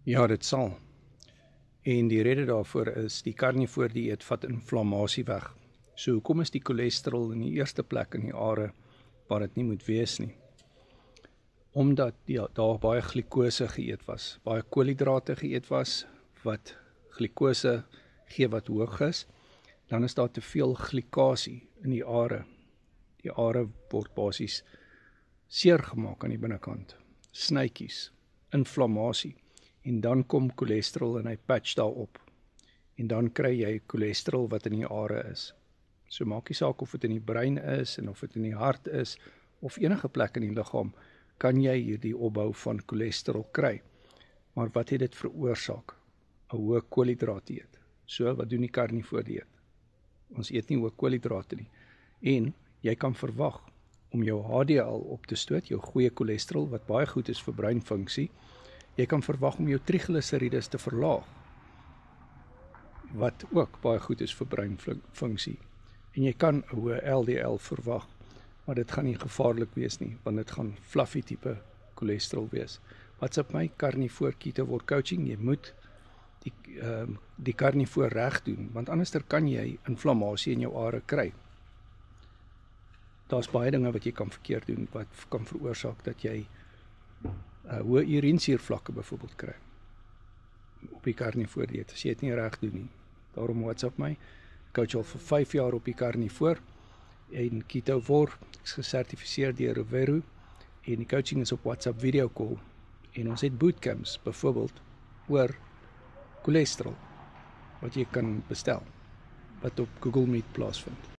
Ja, dit sal. En die rede daarvoor is, die karnivoor dieet vat inflammasie weg. So hoekom is die cholesterol in die eerste plek in die are waar dit nie moet wees nie? Omdat daar baie glikose geëet was, baie koolhidrate geëet was, wat glikose gee wat hoog is, dan is daar te veel glikasie in die are. Die are word basies seer gemaak aan die binnekant, snytjies, inflammasie, en dan kom cholesterol en hy patch daarop, en dan kry jy cholesterol wat in die are is. So maak nie saak of dit in die brein is, en of dit in die hart is, of enige plek in die liggaam, kan jy hierdie opbou van cholesterol kry. Maar wat het dit veroorsaak? 'n Hoë koolhidraatdieet. So, wat doen die karnivoor dieet? Ons eet nie hoë koolhidrate nie. En jy kan verwag om jou HDL op te stoot, jou goeie cholesterol, wat baie goed is vir breinfunksie. Jy kan verwag om jou triglycerides te verlaag, wat ook baie goed is vir breinfunksie. En jy kan 'n hoë LDL verwag, maar dit gaan nie gevaarlik wees nie, want dit gaan fluffy tipe cholesterol wees. Wat's op my karnivoor ketoword coaching? Jy moet die karnivoor reg doen, want anders kan jy inflammasie in jou are kry. Daar's baie dinge wat jy kan verkeerd doen, wat kan veroorsaak dat jy hoë urinesuurvlakke byvoorbeeld kry op die karnivoor dieet, as jy dit nie reg doen nie. Daarom WhatsApp my, coach al vir 5 jaar op die karnivoor en keto word, ek is gesertifiseer deur Roveru, en die coaching is op WhatsApp video call, en ons het bootcamps byvoorbeeld oor cholesterol wat jy kan bestel, wat op Google Meet plaasvind.